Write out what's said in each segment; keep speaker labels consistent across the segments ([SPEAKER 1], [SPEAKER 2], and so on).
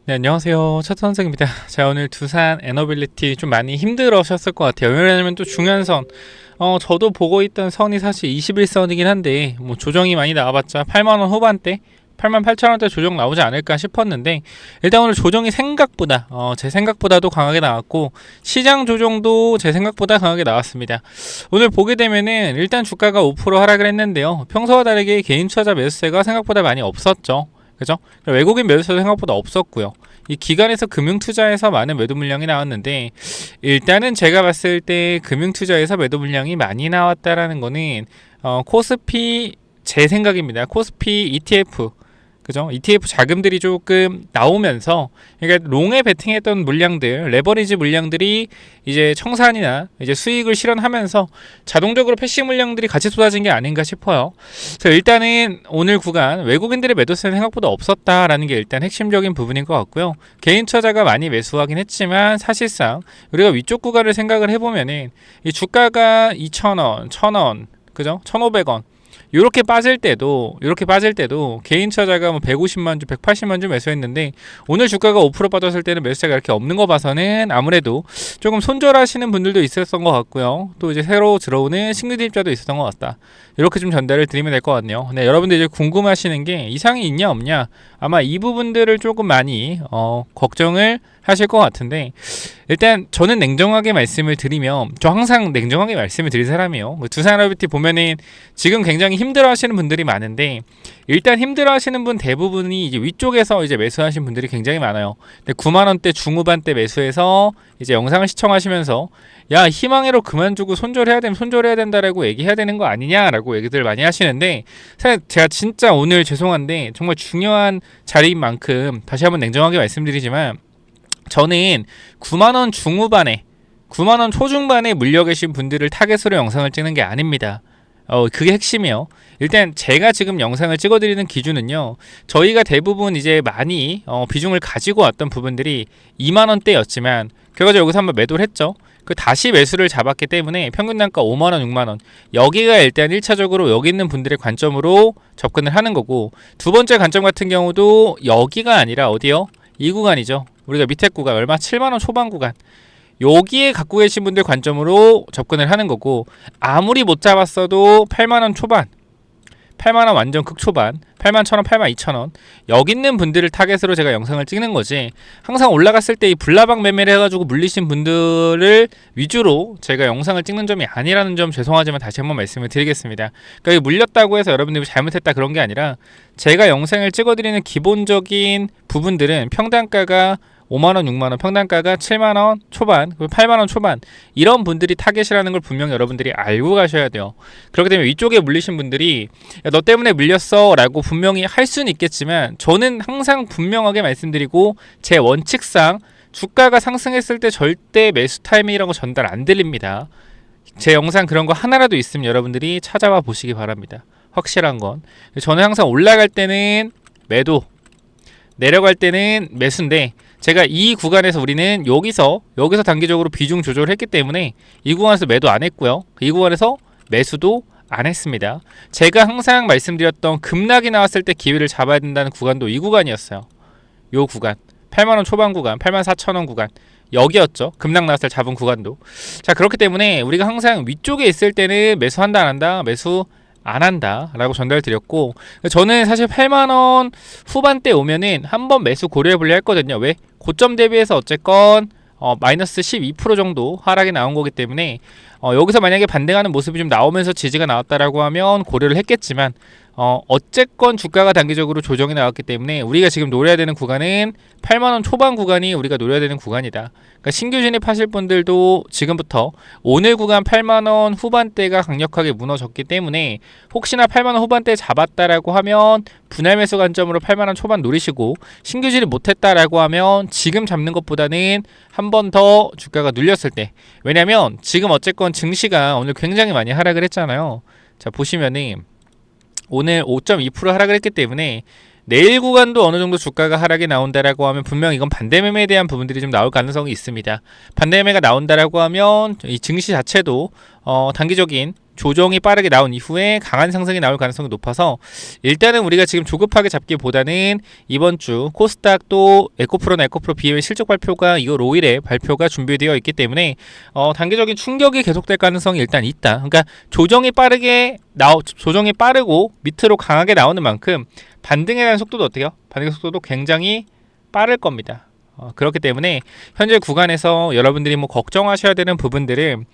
[SPEAKER 1] 네, 안녕하세요. 차 선생입니다. 자, 오늘 두산 에너빌리티 좀 많이 힘들으셨을 것 같아요. 왜냐면 또 중요한 선, 저도 보고 있던 선이 사실 21선이긴 한데, 뭐 조정이 많이 나와봤자 8만원 후반대, 88,000원대 조정 나오지 않을까 싶었는데, 일단 오늘 조정이 생각보다, 제 생각보다도 강하게 나왔고, 시장 조정도 제 생각보다 강하게 나왔습니다. 오늘 보게 되면은, 일단 주가가 5% 하락을 했는데요. 평소와 다르게 개인 투자자 매수세가 생각보다 많이 없었죠. 그죠? 외국인 매수세도 생각보다 없었고요. 이 기관에서 금융투자에서 많은 매도 물량이 나왔는데, 일단은 제가 봤을 때 금융투자에서 매도 물량이 많이 나왔다라는 거는 코스피, 제 생각입니다. 코스피 ETF, 그죠? ETF 자금들이 조금 나오면서, 그러니까 롱에 베팅했던 물량들, 레버리지 물량들이 이제 청산이나 이제 수익을 실현하면서 자동적으로 패시브 물량들이 같이 쏟아진 게 아닌가 싶어요. 그래서 일단은 오늘 구간 외국인들의 매도세는 생각보다 없었다라는 게 일단 핵심적인 부분인 것 같고요. 개인 투자자가 많이 매수하긴 했지만 사실상 우리가 위쪽 구간을 생각을 해보면은 이 주가가 2,000원, 1,000원, 그죠? 1,500원 이렇게 빠질 때도 개인 투자자가 뭐 150만 주, 180만 주 매수했는데 오늘 주가가 5% 빠졌을 때는 매수세가 이렇게 없는 거 봐서는 아무래도 조금 손절하시는 분들도 있었던 것 같고요. 또 이제 새로 들어오는 신규 투입자도 있었던 것 같다. 이렇게 좀 전달을 드리면 될 것 같네요. 네, 여러분들 이제 궁금하시는 게 이상이 있냐 없냐, 아마 이 부분들을 조금 많이 걱정을 하실 것 같은데, 일단 저는 냉정하게 말씀을 드리면, 저 항상 냉정하게 말씀을 드린 사람이에요. 두산에너빌리티 보면은 지금 굉장히 힘들어하시는 분들이 많은데, 일단 힘들어하시는 분 대부분이 이제 위쪽에서 이제 매수하신 분들이 굉장히 많아요. 근데 9만 원대 중후반대 매수해서 이제 영상을 시청하시면서 야, 희망회로 그만 두고 손절해야 된다라고 얘기해야 되는 거 아니냐라고 얘기들 많이 하시는데, 사실 제가 진짜 오늘 죄송한데 정말 중요한 자리인 만큼 다시 한번 냉정하게 말씀드리지만, 저는 9만원 중후반에 9만원 초중반에 물려 계신 분들을 타겟으로 영상을 찍는 게 아닙니다. 그게 핵심이에요. 일단 제가 지금 영상을 찍어드리는 기준은요, 저희가 대부분 이제 많이 비중을 가지고 왔던 부분들이 2만원대였지만 결과적으로 여기서 한번 매도를 했죠. 그 다시 매수를 잡았기 때문에 평균 단가 5만원, 6만원, 여기가 일단 1차적으로 여기 있는 분들의 관점으로 접근을 하는 거고, 두 번째 관점 같은 경우도 여기가 아니라 어디요? 이 구간이죠. 우리가 밑에 구간 얼마? 7만원 초반 구간, 여기에 갖고 계신 분들 관점으로 접근을 하는 거고, 아무리 못 잡았어도 8만원 초반, 8만원 완전 극초반, 8만 1,000원, 8만 2천원, 여기 있는 분들을 타겟으로 제가 영상을 찍는 거지, 항상 올라갔을 때 이 불나방 매매를 해가지고 물리신 분들을 위주로 제가 영상을 찍는 점이 아니라는 점 죄송하지만 다시 한번 말씀을 드리겠습니다. 그러니까 물렸다고 해서 여러분들이 잘못했다 그런 게 아니라, 제가 영상을 찍어드리는 기본적인 부분들은 평단가가 5만원, 6만원, 평단가가 7만원 초반, 8만원 초반, 이런 분들이 타겟이라는 걸 분명히 여러분들이 알고 가셔야 돼요. 그렇기 때문에 위쪽에 물리신 분들이 야, 너 때문에 물렸어 라고 분명히 할 수는 있겠지만, 저는 항상 분명하게 말씀드리고, 제 원칙상 주가가 상승했을 때 절대 매수 타이밍이라고 전달 안 드립니다. 제 영상 그런 거 하나라도 있으면 여러분들이 찾아와 보시기 바랍니다. 확실한 건 저는 항상 올라갈 때는 매도, 내려갈 때는 매수인데, 제가 이 구간에서 우리는 여기서 단기적으로 비중 조절을 했기 때문에 이 구간에서 매도 안 했고요. 이 구간에서 매수도 안 했습니다. 제가 항상 말씀드렸던 급락이 나왔을 때 기회를 잡아야 된다는 구간도 이 구간이었어요. 요 구간 8만원 초반 구간, 8만 4천원 구간, 여기였죠. 급락 나왔을 때 잡은 구간도. 자, 그렇기 때문에 우리가 항상 위쪽에 있을 때는 매수한다 안 한다, 매수 안 한다 라고 전달드렸고, 저는 사실 8만원 후반대 오면은 한번 매수 고려해보려 했거든요. 왜? 고점 대비해서 어쨌건 마이너스 12% 정도 하락이 나온 거기 때문에 여기서 만약에 반등하는 모습이 좀 나오면서 지지가 나왔다라고 하면 고려를 했겠지만, 어쨌건 주가가 단기적으로 조정이 나왔기 때문에 우리가 지금 노려야 되는 구간은 8만원 초반 구간이 우리가 노려야 되는 구간이다. 그러니까 신규 진입하실 분들도 지금부터 오늘 구간 8만원 후반대가 강력하게 무너졌기 때문에, 혹시나 8만원 후반대 잡았다라고 하면 분할 매수 관점으로 8만원 초반 노리시고, 신규 진입 못했다라고 하면 지금 잡는 것보다는 한 번 더 주가가 눌렸을 때, 왜냐면 지금 어쨌건 증시가 오늘 굉장히 많이 하락을 했잖아요. 자, 보시면은 오늘 5.2% 하락을 했기 때문에 내일 구간도 어느 정도 주가가 하락이 나온다라고 하면 분명 이건 반대매매에 대한 부분들이 좀 나올 가능성이 있습니다. 반대매매가 나온다라고 하면 이 증시 자체도 단기적인 조정이 빠르게 나온 이후에 강한 상승이 나올 가능성이 높아서 일단은 우리가 지금 조급하게 잡기보다는 이번 주 코스닥도 에코프로나 에코프로 BM 실적 발표가 2월 5일에 발표가 준비되어 있기 때문에 단기적인 충격이 계속될 가능성이 일단 있다. 그러니까 조정이 빠르고 밑으로 강하게 나오는 만큼 반등에 대한 속도도 어때요? 반등의 속도도 굉장히 빠를 겁니다. 그렇기 때문에 현재 구간에서 여러분들이 뭐 걱정하셔야 되는 부분들은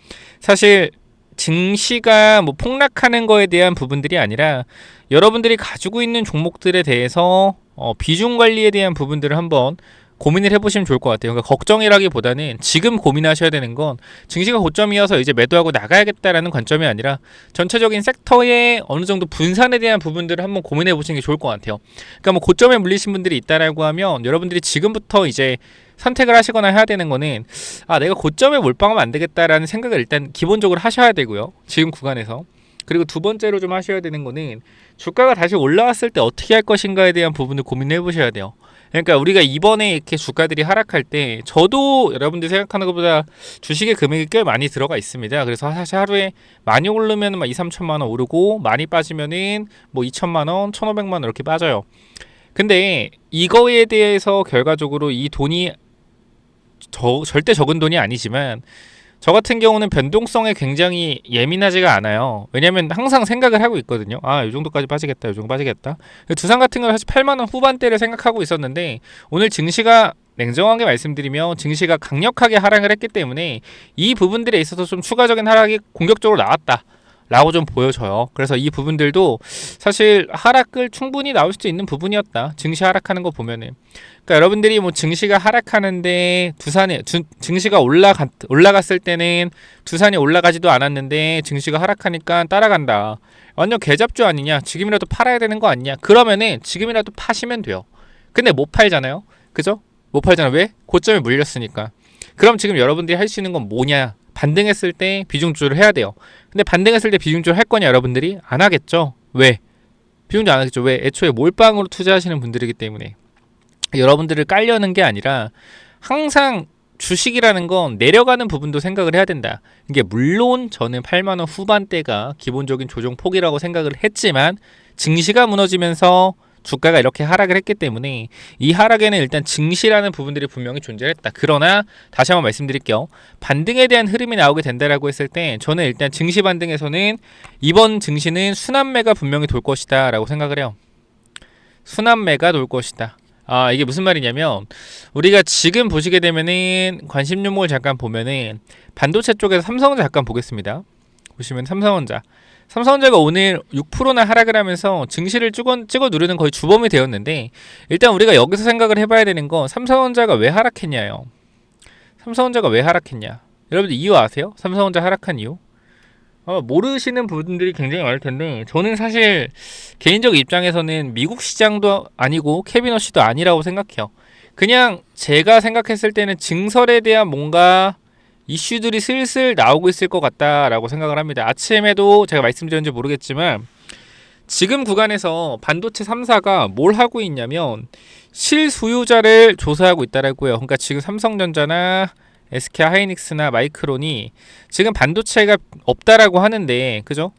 [SPEAKER 1] 사실 증시가 뭐 폭락하는 거에 대한 부분들이 아니라 여러분들이 가지고 있는 종목들에 대해서 비중 관리에 대한 부분들을 한번 고민을 해보시면 좋을 것 같아요. 그러니까 걱정이라기보다는 지금 고민하셔야 되는 건 증시가 고점이어서 이제 매도하고 나가야겠다라는 관점이 아니라 전체적인 섹터의 어느 정도 분산에 대한 부분들을 한번 고민해 보시는 게 좋을 것 같아요. 그러니까 뭐 고점에 물리신 분들이 있다라고 하면 여러분들이 지금부터 이제 선택을 하시거나 해야 되는 거는 내가 고점에 몰빵하면 안 되겠다라는 생각을 일단 기본적으로 하셔야 되고요. 지금 구간에서. 그리고 두 번째로 좀 하셔야 되는 거는 주가가 다시 올라왔을 때 어떻게 할 것인가에 대한 부분을 고민해 보셔야 돼요. 그러니까 우리가 이번에 이렇게 주가들이 하락할 때 저도 여러분들이 생각하는 것보다 주식의 금액이 꽤 많이 들어가 있습니다. 그래서 사실 하루에 많이 오르면 막 2, 3천만 원 오르고 많이 빠지면은 뭐 2천만 원, 1,500만 원 이렇게 빠져요. 근데 이거에 대해서 결과적으로 이 돈이 절대 적은 돈이 아니지만 저 같은 경우는 변동성에 굉장히 예민하지가 않아요. 왜냐면 항상 생각을 하고 있거든요. 이 정도까지 빠지겠다, 이 정도 빠지겠다. 두산 같은 건 사실 8만원 후반대를 생각하고 있었는데 오늘 증시가 냉정하게 말씀드리면 증시가 강력하게 하락을 했기 때문에 이 부분들에 있어서 좀 추가적인 하락이 공격적으로 나왔다 라고 좀 보여져요. 그래서 이 부분들도 사실 하락을 충분히 나올 수도 있는 부분이었다. 증시 하락하는 거 보면은. 그러니까 여러분들이 뭐 증시가 하락하는데 증시가 올라갔을 때는 두산이 올라가지도 않았는데 증시가 하락하니까 따라간다. 완전 개잡주 아니냐? 지금이라도 팔아야 되는 거 아니냐? 그러면은 지금이라도 파시면 돼요. 근데 못 팔잖아요. 그죠? 못 팔잖아. 왜? 고점에 물렸으니까. 그럼 지금 여러분들이 할 수 있는 건 뭐냐? 반등했을 때 비중 조절을 해야 돼요. 근데 반등했을 때 비중 조절 할 거냐 여러분들이? 안 하겠죠. 왜? 비중 조절 안 하겠죠. 왜? 애초에 몰빵으로 투자하시는 분들이기 때문에. 여러분들을 깔려는 게 아니라 항상 주식이라는 건 내려가는 부분도 생각을 해야 된다. 이게 물론 저는 8만원 후반대가 기본적인 조정 폭이라고 생각을 했지만 증시가 무너지면서 주가가 이렇게 하락을 했기 때문에 이 하락에는 일단 증시라는 부분들이 분명히 존재했다. 그러나 다시 한번 말씀드릴게요. 반등에 대한 흐름이 나오게 된다라고 했을 때 저는 일단 증시 반등에서는 이번 증시는 순환매가 분명히 돌 것이다 라고 생각을 해요. 순환매가 돌 것이다. 이게 무슨 말이냐면 우리가 지금 보시게 되면은 관심 종목을 잠깐 보면은 반도체 쪽에서 삼성전자 잠깐 보겠습니다. 보시면 삼성전자가 오늘 6%나 하락을 하면서 증시를 찍어 누르는 거의 주범이 되었는데 일단 우리가 여기서 생각을 해봐야 되는 건 삼성전자가 왜 하락했냐요. 삼성전자가 왜 하락했냐. 여러분들 이유 아세요? 삼성전자 하락한 이유? 모르시는 분들이 굉장히 많을 텐데 저는 사실 개인적 입장에서는 미국 시장도 아니고 캐비너시도 아니라고 생각해요. 그냥 제가 생각했을 때는 증설에 대한 뭔가 이슈들이 슬슬 나오고 있을 것 같다라고 생각을 합니다. 아침에도 제가 말씀드렸는지 모르겠지만 지금 구간에서 반도체 3사가 뭘 하고 있냐면 실수요자를 조사하고 있다라고요. 그러니까 지금 삼성전자나 SK 하이닉스나 마이크론이 지금 반도체가 없다라고 하는데, 그죠?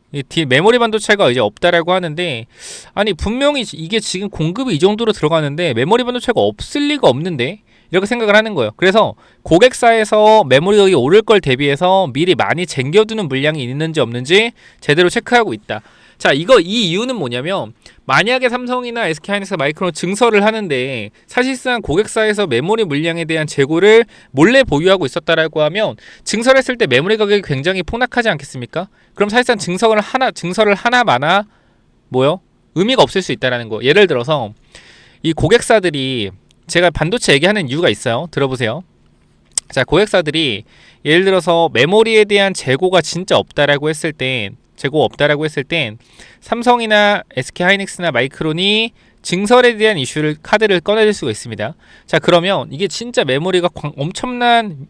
[SPEAKER 1] 메모리 반도체가 이제 없다라고 하는데, 아니 분명히 이게 지금 공급이 이 정도로 들어가는데 메모리 반도체가 없을 리가 없는데 이렇게 생각을 하는 거예요. 그래서 고객사에서 메모리 가격이 오를 걸 대비해서 미리 많이 쟁겨두는 물량이 있는지 없는지 제대로 체크하고 있다. 자, 이 이유는 뭐냐면 만약에 삼성이나 SK하이닉스 마이크론 증설을 하는데 사실상 고객사에서 메모리 물량에 대한 재고를 몰래 보유하고 있었다라고 하면 증설했을 때 메모리 가격이 굉장히 폭락하지 않겠습니까? 그럼 사실상 증설을 하나마나 의미가 없을 수 있다라는 거. 예를 들어서 이 고객사들이 제가 반도체 얘기하는 이유가 있어요. 들어보세요. 자, 고객사들이 예를 들어서 메모리에 대한 재고가 진짜 없다라고 했을 땐 삼성이나 SK하이닉스나 마이크론이 증설에 대한 카드를 꺼내줄 수가 있습니다. 자, 그러면 이게 진짜 메모리가 엄청난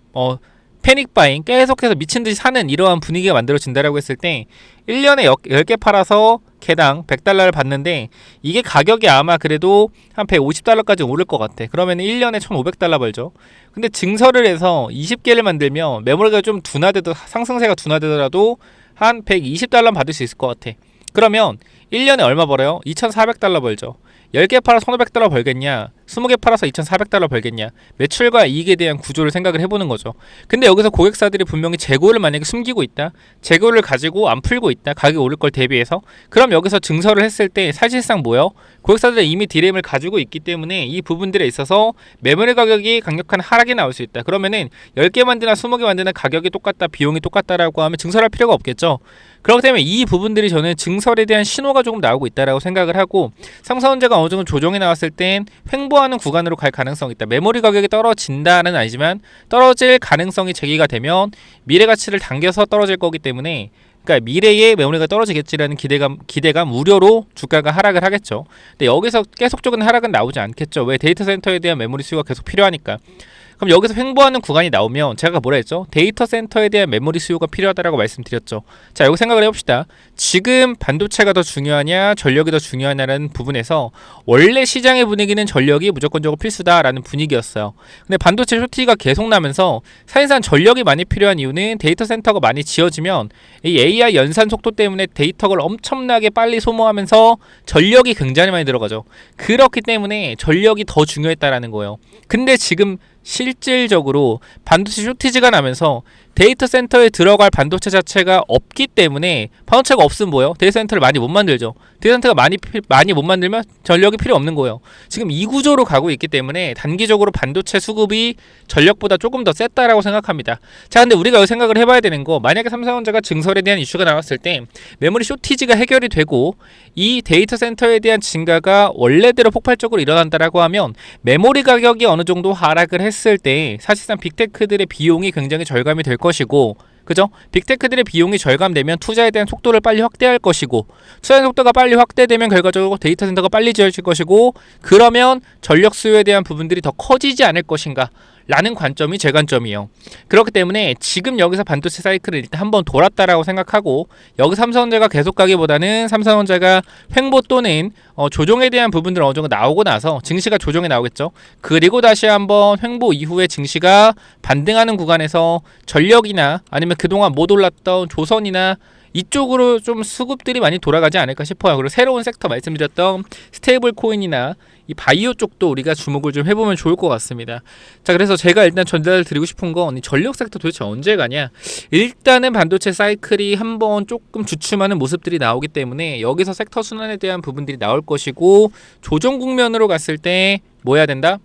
[SPEAKER 1] 패닉바잉 계속해서 미친듯이 사는 이러한 분위기가 만들어진다라고 했을 때 1년에 10개 팔아서 개당 100달러를 받는데 이게 가격이 아마 그래도 한 150달러까지 오를 것 같아. 그러면 1년에 1500달러 벌죠. 근데 증설을 해서 20개를 만들면 메모리가 좀 상승세가 둔화되더라도 한 120달러 받을 수 있을 것 같아. 그러면 1년에 얼마 벌어요? 2,400달러 벌죠. 10개 팔아서 1,500달러 벌겠냐? 20개 팔아서 2,400달러 벌겠냐? 매출과 이익에 대한 구조를 생각을 해보는 거죠. 근데 여기서 고객사들이 분명히 재고를 만약에 숨기고 있다, 재고를 가지고 안 풀고 있다, 가격이 오를 걸 대비해서, 그럼 여기서 증설을 했을 때 사실상 뭐요? 고객사들은 이미 디램을 가지고 있기 때문에 이 부분들에 있어서 메모리 가격이 강력한 하락이 나올 수 있다. 그러면은 10개 만드나 20개 만드나 가격이 똑같다, 비용이 똑같다라고 하면 증설할 필요가 없겠죠. 그렇기 때문에 이 부분들이 저는 증설에 대한 신호가 조금 나오고 있다라고 생각을 하고, 삼성전자가 어느 정도 조정이 나왔을 땐 횡보하는 구간으로 갈 가능성이 있다. 메모리 가격이 떨어진다는 아니지만 떨어질 가능성이 제기가 되면 미래 가치를 당겨서 떨어질 거기 때문에, 그러니까 미래에 메모리가 떨어지겠지라는 기대감 우려로 주가가 하락을 하겠죠. 근데 여기서 계속적인 하락은 나오지 않겠죠. 왜? 데이터 센터에 대한 메모리 수요가 계속 필요하니까. 그럼 여기서 횡보하는 구간이 나오면 제가 뭐라 했죠? 데이터 센터에 대한 메모리 수요가 필요하다라고 말씀드렸죠. 자, 여기 생각을 해봅시다. 지금 반도체가 더 중요하냐, 전력이 더 중요하냐라는 부분에서 원래 시장의 분위기는 전력이 무조건적으로 필수다라는 분위기였어요. 근데 반도체 쇼티가 계속 나면서 사실상 전력이 많이 필요한 이유는 데이터 센터가 많이 지어지면 이 AI 연산 속도 때문에 데이터를 엄청나게 빨리 소모하면서 전력이 굉장히 많이 들어가죠. 그렇기 때문에 전력이 더 중요했다라는 거예요. 근데 지금 실질적으로 반도체 쇼티지가 나면서 데이터 센터에 들어갈 반도체 자체가 없기 때문에, 반도체가 없으면 뭐예요? 데이터 센터를 많이 못 만들죠. 데이터 센터가 많이 못 만들면 전력이 필요 없는 거예요. 지금 이 구조로 가고 있기 때문에 단기적으로 반도체 수급이 전력보다 조금 더 셌다라고 생각합니다. 자, 근데 우리가 생각을 해봐야 되는 거, 만약에 삼성전자가 증설에 대한 이슈가 나왔을 때 메모리 쇼티지가 해결이 되고 이 데이터 센터에 대한 증가가 원래대로 폭발적으로 일어난다라고 하면 메모리 가격이 어느 정도 하락을 했을 때 사실상 빅테크들의 비용이 굉장히 절감이 될 것이고, 그죠? 빅테크들의 비용이 절감되면 투자에 대한 속도를 빨리 확대할 것이고, 투자의 속도가 빨리 확대되면 결과적으로 데이터 센터가 빨리 지어질 것이고, 그러면 전력 수요에 대한 부분들이 더 커지지 않을 것인가 라는 관점이 제 관점이에요. 그렇기 때문에 지금 여기서 반도체 사이클을 일단 한번 돌았다라고 생각하고, 여기 삼성전자가 계속 가기보다는 삼성전자가 횡보 또는 조정에 대한 부분들 어느 정도 나오고 나서 증시가 조정에 나오겠죠. 그리고 다시 한번 횡보 이후에 증시가 반등하는 구간에서 전력이나 아니면 그동안 못 올랐던 조선이나 이쪽으로 좀 수급들이 많이 돌아가지 않을까 싶어요. 그리고 새로운 섹터 말씀드렸던 스테이블 코인이나 이 바이오 쪽도 우리가 주목을 좀 해보면 좋을 것 같습니다. 자, 그래서 제가 일단 전달 드리고 싶은 건 이 전력 섹터 도대체 언제 가냐. 일단은 반도체 사이클이 한번 조금 주춤하는 모습들이 나오기 때문에 여기서 섹터 순환에 대한 부분들이 나올 것이고, 조정 국면으로 갔을 때 뭐 해야 된다?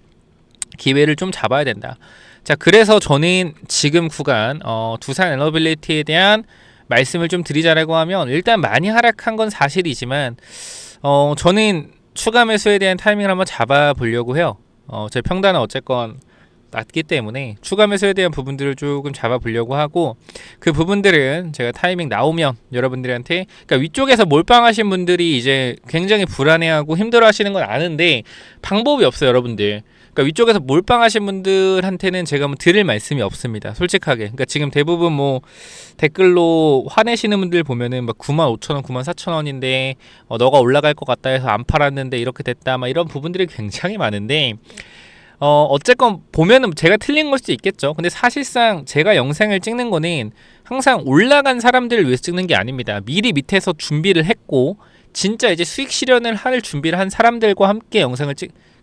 [SPEAKER 1] 기회를 좀 잡아야 된다. 자, 그래서 저는 지금 구간 두산 에너빌리티에 대한 말씀을 좀 드리자라고 하면, 일단 많이 하락한 건 사실이지만 저는 추가 매수에 대한 타이밍을 한번 잡아보려고 해요. 제 평단은 어쨌건 낮기 때문에 추가 매수에 대한 부분들을 조금 잡아보려고 하고, 그 부분들은 제가 타이밍 나오면 여러분들한테, 그러니까 위쪽에서 몰빵하신 분들이 이제 굉장히 불안해하고 힘들어하시는 건 아는데 방법이 없어요, 여러분들. 그러니까 위쪽에서 몰빵하신 분들한테는 제가 뭐 드릴 말씀이 없습니다, 솔직하게. 그러니까 지금 대부분 뭐 댓글로 화내시는 분들 보면은 막 95,000원, 94,000원인데 너가 올라갈 것 같다 해서 안 팔았는데 이렇게 됐다, 막 이런 부분들이 굉장히 많은데, 어쨌건 보면은 제가 틀린 걸 수도 있겠죠. 근데 사실상 제가 영상을 찍는 거는 항상 올라간 사람들을 위해서 찍는 게 아닙니다. 미리 밑에서 준비를 했고 진짜 이제 수익 실현을 할 준비를 한 사람들과 함께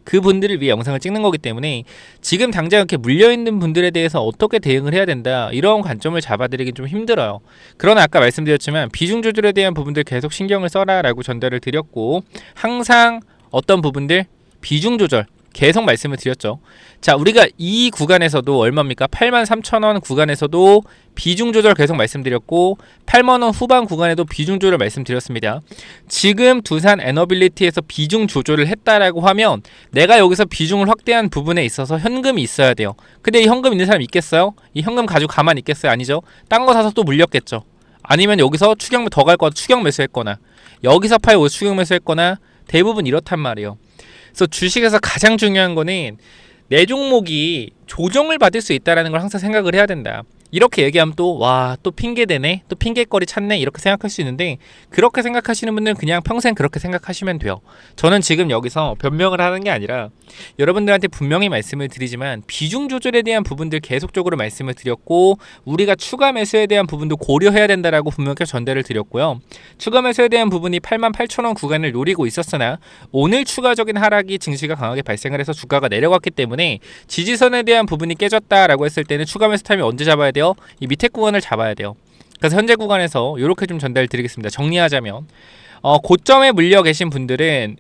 [SPEAKER 1] 그분들을 위해 영상을 찍는 거기 때문에, 지금 당장 이렇게 물려있는 분들에 대해서 어떻게 대응을 해야 된다, 이런 관점을 잡아드리긴 좀 힘들어요. 그러나 아까 말씀드렸지만 비중 조절에 대한 부분들 계속 신경을 써라 라고 전달을 드렸고, 항상 어떤 부분들 비중 조절 계속 말씀을 드렸죠. 자, 우리가 이 구간에서도 얼마입니까? 83,000원 구간에서도 비중 조절 계속 말씀드렸고, 8만원 후반 구간에도 비중 조절 말씀드렸습니다. 지금 두산 에너빌리티에서 비중 조절을 했다라고 하면 내가 여기서 비중을 확대한 부분에 있어서 현금이 있어야 돼요. 근데 이 현금 있는 사람 있겠어요? 이 현금 가지고 가만히 있겠어요? 아니죠. 딴 거 사서 또 물렸겠죠. 아니면 여기서 추경 더 갈 거 같아 추경 매수했거나, 여기서 팔고 추경 매수했거나, 대부분 이렇단 말이에요. 그래서 주식에서 가장 중요한 거는 내 종목이 조정을 받을 수 있다는 걸 항상 생각을 해야 된다. 이렇게 얘기하면 또 와, 또 핑계대네, 또 핑계거리 찾네 이렇게 생각할 수 있는데, 그렇게 생각하시는 분들은 그냥 평생 그렇게 생각하시면 돼요. 저는 지금 여기서 변명을 하는 게 아니라 여러분들한테 분명히 말씀을 드리지만, 비중 조절에 대한 부분들 계속적으로 말씀을 드렸고, 우리가 추가 매수에 대한 부분도 고려해야 된다라고 분명히 전달을 드렸고요. 추가 매수에 대한 부분이 88,000원 구간을 노리고 있었으나 오늘 추가적인 하락이 증시가 강하게 발생을 해서 주가가 내려갔기 때문에 지지선에 대한 부분이 깨졌다라고 했을 때는 추가 매수 타임이 언제 잡아야 돼요? 이 밑에 구간을 잡아야 돼요. 그래서 현재 구간에서 이렇게 좀 전달 드리겠습니다. 정리하자면 고점에 물려 계신 분들은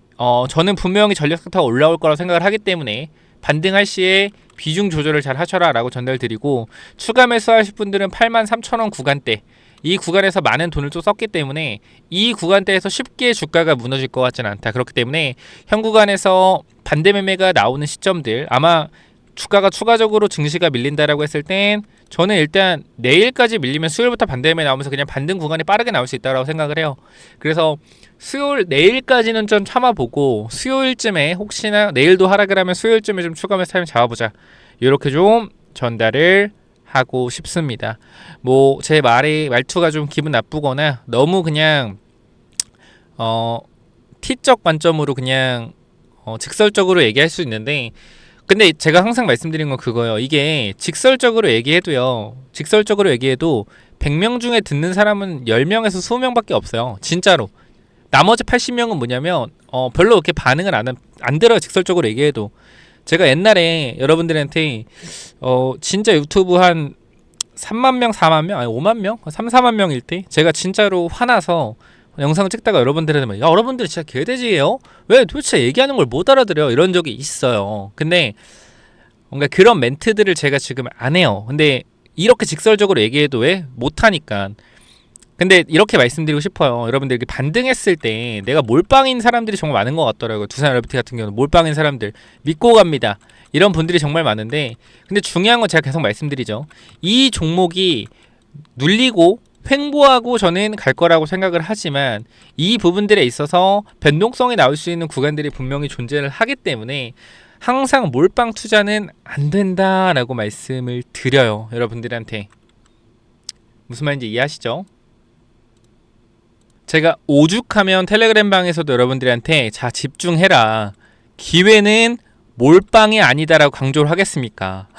[SPEAKER 1] 저는 분명히 전력 섹터가 올라올 거라고 생각을 하기 때문에 반등할 시에 비중 조절을 잘 하셔라 라고 전달 드리고, 추가 매수하실 분들은 83,000원 구간대, 이 구간에서 많은 돈을 또 썼기 때문에 이 구간대에서 쉽게 주가가 무너질 것 같지는 않다. 그렇기 때문에 현 구간에서 반대 매매가 나오는 시점들, 아마 주가가 추가적으로 증시가 밀린다라고 했을 땐 저는 일단 내일까지 밀리면 수요일부터 반대 매매 나오면서 그냥 반등 구간이 빠르게 나올 수 있다고 생각을 해요. 그래서 수요일 내일까지는 좀 참아보고, 수요일쯤에 혹시나 내일도 하락을 하면 수요일쯤에 좀 추가 매수 타임 잡아보자, 이렇게 좀 전달을 하고 싶습니다. 뭐 제 말투가 좀 기분 나쁘거나 너무 그냥 T적 관점으로 그냥 직설적으로 얘기할 수 있는데, 근데 제가 항상 말씀드린 건 그거예요. 이게 직설적으로 얘기해도 100명 중에 듣는 사람은 10명에서 20명밖에 없어요. 진짜로. 나머지 80명은 뭐냐면 별로 그렇게 반응을 안 들어요. 직설적으로 얘기해도. 제가 옛날에 여러분들한테 진짜 유튜브 한 3만 명, 4만 명, 아니 5만 명? 3, 4만 명일 때 제가 진짜로 화나서 영상을 찍다가 여러분들한테 야, 여러분들 진짜 개돼지예요? 왜 도대체 얘기하는 걸 못 알아들어요? 이런 적이 있어요. 근데 뭔가 그런 멘트들을 제가 지금 안 해요. 근데 이렇게 직설적으로 얘기해도 왜? 못하니까. 근데 이렇게 말씀드리고 싶어요. 여러분들 이렇게 반등했을 때 내가 몰빵인 사람들이 정말 많은 것 같더라고요. 두산 LBT 같은 경우는 몰빵인 사람들 믿고 갑니다. 이런 분들이 정말 많은데, 근데 중요한 건 제가 계속 말씀드리죠. 이 종목이 눌리고 횡보하고 저는 갈 거라고 생각을 하지만, 이 부분들에 있어서 변동성이 나올 수 있는 구간들이 분명히 존재를 하기 때문에 항상 몰빵 투자는 안 된다라고 말씀을 드려요. 여러분들한테. 무슨 말인지 이해하시죠? 제가 오죽하면 텔레그램 방에서도 여러분들한테 자 집중해라, 기회는 몰빵이 아니다라고 강조를 하겠습니까?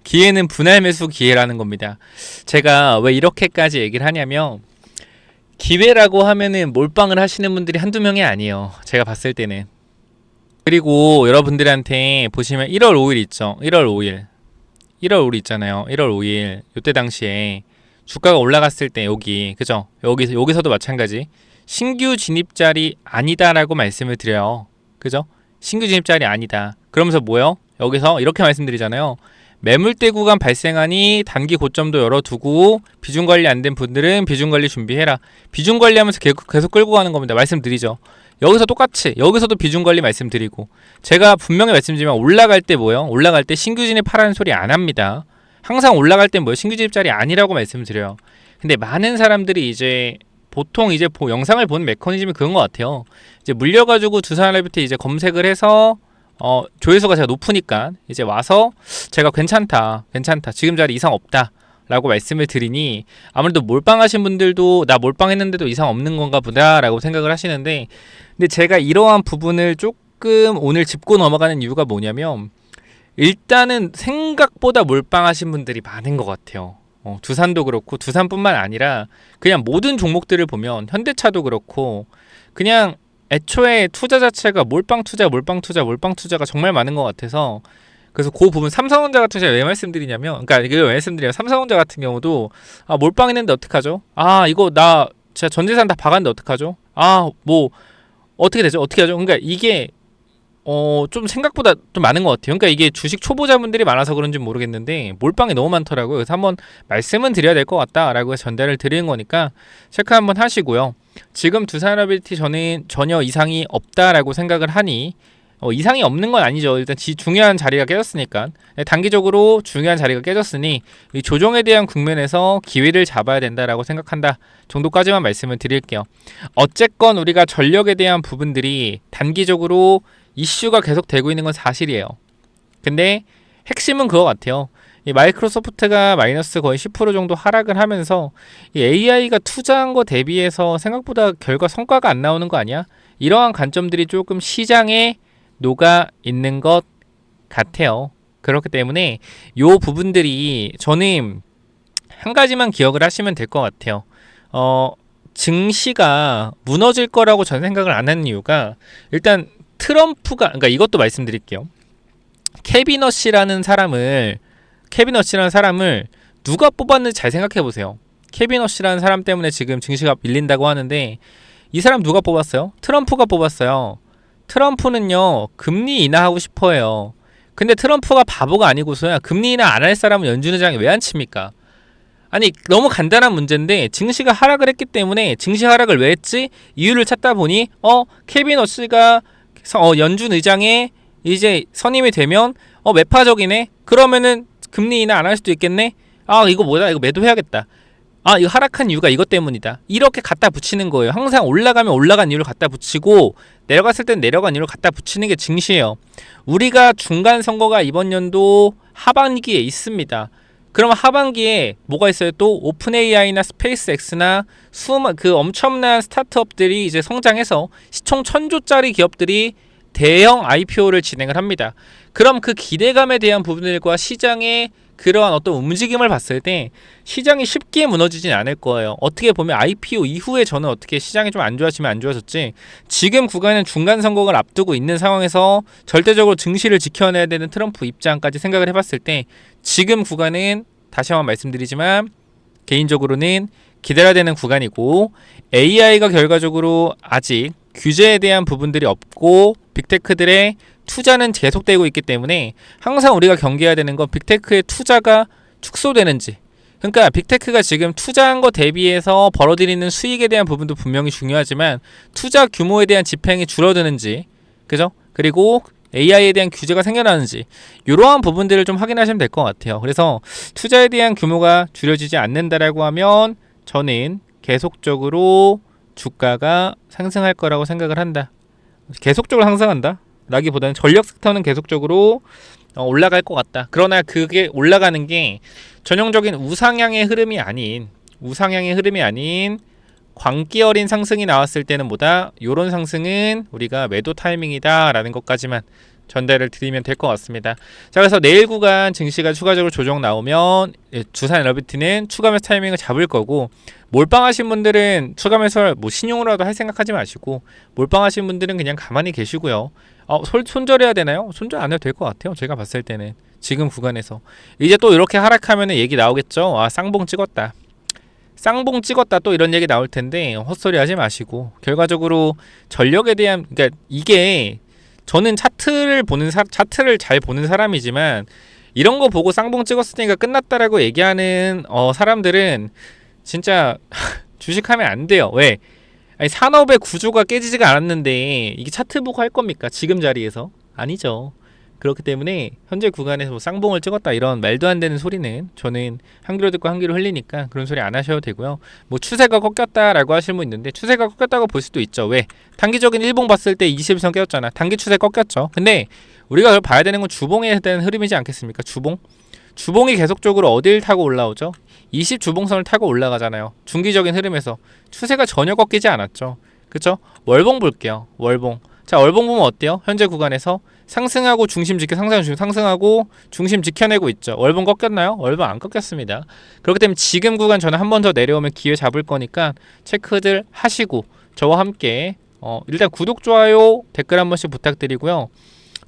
[SPEAKER 1] 기회는 분할 매수 기회라는 겁니다. 제가 왜 이렇게까지 얘기를 하냐면, 기회라고 하면은 몰빵을 하시는 분들이 한두 명이 아니에요. 제가 봤을 때는. 그리고 여러분들한테 보시면 1월 5일 있죠. 1월 5일 있잖아요. 1월 5일 요때 당시에 주가가 올라갔을 때 여기, 그죠? 여기서도 마찬가지. 신규 진입 자리 아니다라고 말씀을 드려요. 그죠? 신규 진입 자리 아니다. 그러면서 뭐요? 여기서 이렇게 말씀드리잖아요. 매물대 구간 발생하니 단기 고점도 열어두고 비중 관리 안 된 분들은 비중 관리 준비해라. 비중 관리하면서 계속 끌고 가는 겁니다. 말씀드리죠. 여기서 똑같이 여기서도 비중 관리 말씀드리고, 제가 분명히 말씀드리면 올라갈 때 뭐요? 올라갈 때 신규 진입하라는 소리 안 합니다. 항상 올라갈 때 뭐요? 신규 진입 자리 아니라고 말씀드려요. 근데 많은 사람들이 이제 보통 이제 영상을 보는 메커니즘이 그런 것 같아요. 이제 물려가지고 두산 LBT 이제 검색을 해서 조회수가 제가 높으니까 이제 와서 제가 괜찮다 지금 자리 이상 없다 라고 말씀을 드리니, 아무래도 몰빵하신 분들도 나 몰빵했는데도 이상 없는 건가 보다 라고 생각을 하시는데, 근데 제가 이러한 부분을 조금 오늘 짚고 넘어가는 이유가 뭐냐면, 일단은 생각보다 몰빵하신 분들이 많은 것 같아요. 두산도 그렇고, 두산뿐만 아니라 그냥 모든 종목들을 보면 현대차도 그렇고, 그냥 애초에 투자 자체가 몰빵 투자가 정말 많은 것 같아서, 그래서 그 부분 삼성전자 같은 경우 왜 말씀드리냐면, 그러니까 이거 왜 말씀드리냐면, 삼성전자 같은 경우도 몰빵했는데 어떡하죠? 이거 나 제가 전재산 다 박았는데 어떡하죠? 뭐 어떻게 되죠? 어떻게 하죠? 그러니까 이게 좀 생각보다 좀 많은 것 같아요. 그러니까 이게 주식 초보자분들이 많아서 그런지 모르겠는데 몰빵이 너무 많더라고요. 그래서 한번 말씀은 드려야 될 것 같다라고 해서 전달을 드리는 거니까 체크 한번 하시고요. 지금 두산LBT 저는 전혀 이상이 없다라고 생각을 하니, 이상이 없는 건 아니죠. 일단 중요한 자리가 깨졌으니까. 단기적으로 중요한 자리가 깨졌으니 이 조정에 대한 국면에서 기회를 잡아야 된다라고 생각한다 정도까지만 말씀을 드릴게요. 어쨌건 우리가 전력에 대한 부분들이 단기적으로 이슈가 계속 되고 있는 건 사실이에요. 근데 핵심은 그거 같아요. 이 마이크로소프트가 마이너스 거의 10% 정도 하락을 하면서 이 AI가 투자한 거 대비해서 생각보다 성과가 안 나오는 거 아니야? 이러한 관점들이 조금 시장에 녹아 있는 것 같아요. 그렇기 때문에 요 부분들이 저는 한 가지만 기억을 하시면 될 것 같아요. 증시가 무너질 거라고 저는 생각을 안 하는 이유가, 일단 트럼프가, 그러니까 이것도 말씀드릴게요. 케빈 러시라는 사람을 누가 뽑았는지 잘 생각해 보세요. 케빈 러시라는 사람 때문에 지금 증시가 밀린다고 하는데, 이 사람 누가 뽑았어요? 트럼프가 뽑았어요. 트럼프는요, 금리 인하하고 싶어 해요. 근데 트럼프가 바보가 아니고서야 금리 인하 안 할 사람은 연준의장이 왜 안 칩니까? 아니, 너무 간단한 문제인데, 증시가 하락을 했기 때문에 증시 하락을 왜 했지? 이유를 찾다 보니 케빈 러시가 연준 의장에 이제 선임이 되면 매파적이네. 그러면은 금리 인하 안 할 수도 있겠네. 이거 뭐다, 이거 매도해야겠다. 이거 하락한 이유가 이것 때문이다. 이렇게 갖다 붙이는 거예요. 항상 올라가면 올라간 이유를 갖다 붙이고, 내려갔을 땐 내려간 이유를 갖다 붙이는 게 증시예요. 우리가 중간 선거가 이번 연도 하반기에 있습니다. 그러면 하반기에 뭐가 있어요? 또 오픈 AI나 스페이스X나 그 엄청난 스타트업들이 이제 성장해서 시총 1000조짜리 기업들이 대형 IPO를 진행을 합니다. 그럼 그 기대감에 대한 부분들과 시장의 그러한 어떤 움직임을 봤을 때 시장이 쉽게 무너지진 않을 거예요. 어떻게 보면 IPO 이후에 저는 어떻게 시장이 좀 안 좋아지면 안 좋아졌지, 지금 구간은 중간 선거를 앞두고 있는 상황에서 절대적으로 증시를 지켜내야 되는 트럼프 입장까지 생각을 해봤을 때 지금 구간은 다시 한번 말씀드리지만 개인적으로는 기다려야 되는 구간이고, AI가 결과적으로 아직 규제에 대한 부분들이 없고 빅테크들의 투자는 계속되고 있기 때문에 항상 우리가 경계해야 되는 건 빅테크의 투자가 축소되는지, 그러니까 빅테크가 지금 투자한 거 대비해서 벌어들이는 수익에 대한 부분도 분명히 중요하지만 투자 규모에 대한 집행이 줄어드는지, 그죠? 그리고 AI에 대한 규제가 생겨나는지, 이러한 부분들을 좀 확인하시면 될 것 같아요. 그래서 투자에 대한 규모가 줄여지지 않는다라고 하면 저는 계속적으로 주가가 상승할 거라고 생각을 한다. 계속적으로 상승한다 라기보다는 전력 섹터는 계속적으로 올라갈 것 같다. 그러나 그게 올라가는 게 전형적인 우상향의 흐름이 아닌 광기 어린 상승이 나왔을 때는 보다 요런 상승은 우리가 매도 타이밍이다 라는 것까지만 전달을 드리면 될 것 같습니다. 자, 그래서 내일 구간 증시가 추가적으로 조정 나오면 두산 에너비티는 추가 매수 타이밍을 잡을 거고, 몰빵하신 분들은 추가 매수를 신용으로라도 할 생각하지 마시고, 몰빵하신 분들은 그냥 가만히 계시고요. 손절해야 되나요? 손절 안 해도 될 것 같아요. 제가 봤을 때는 지금 구간에서 이제 또 이렇게 하락하면 얘기 나오겠죠. 쌍봉 찍었다 또 이런 얘기 나올 텐데 헛소리 하지 마시고, 결과적으로 전력에 대한, 그러니까 이게 저는 차트를 잘 보는 사람이지만 이런 거 보고 쌍봉 찍었으니까 끝났다라고 얘기하는 사람들은 진짜 주식하면 안 돼요. 왜? 아니, 산업의 구조가 깨지지가 않았는데 이게 차트 보고 할 겁니까? 지금 자리에서? 아니죠. 그렇기 때문에 현재 구간에서 쌍봉을 찍었다 이런 말도 안 되는 소리는 저는 한 귀로 듣고 한 귀로 흘리니까 그런 소리 안 하셔도 되고요. 추세가 꺾였다라고 하시는 분 있는데 추세가 꺾였다고 볼 수도 있죠. 왜? 단기적인 일봉 봤을 때 21선 깨졌잖아. 단기 추세 꺾였죠. 근데 우리가 그걸 봐야 되는 건 주봉에 대한 흐름이지 않겠습니까? 주봉이 계속적으로 어딜 타고 올라오죠? 20 주봉선을 타고 올라가잖아요. 중기적인 흐름에서 추세가 전혀 꺾이지 않았죠. 그쵸? 월봉 볼게요. 월봉. 자, 월봉 보면 어때요? 현재 구간에서 상승하고 중심 상승하고 중심 지켜내고 있죠. 월봉 꺾였나요? 월봉 안 꺾였습니다. 그렇기 때문에 지금 구간 저는 한 번 더 내려오면 기회 잡을 거니까 체크들 하시고 저와 함께 일단 구독, 좋아요, 댓글 한 번씩 부탁드리고요.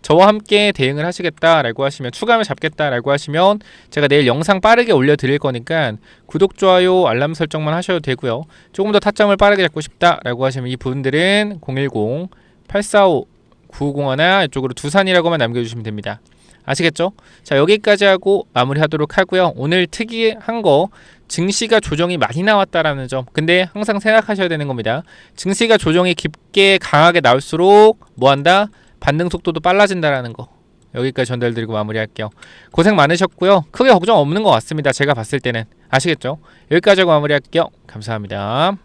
[SPEAKER 1] 저와 함께 대응을 하시겠다라고 하시면, 추가하면 잡겠다라고 하시면 제가 내일 영상 빠르게 올려드릴 거니까 구독, 좋아요, 알람 설정만 하셔도 되고요. 조금 더 타점을 빠르게 잡고 싶다라고 하시면 이 분들은 010-845-951 이쪽으로 두산이라고만 남겨주시면 됩니다. 아시겠죠? 자, 여기까지 하고 마무리하도록 하고요. 오늘 특이한 거, 증시가 조정이 많이 나왔다라는 점. 근데 항상 생각하셔야 되는 겁니다. 증시가 조정이 깊게 강하게 나올수록 뭐한다? 반등 속도도 빨라진다라는 거. 여기까지 전달드리고 마무리할게요. 고생 많으셨고요. 크게 걱정 없는 것 같습니다. 제가 봤을 때는. 아시겠죠? 여기까지 하고 마무리할게요. 감사합니다.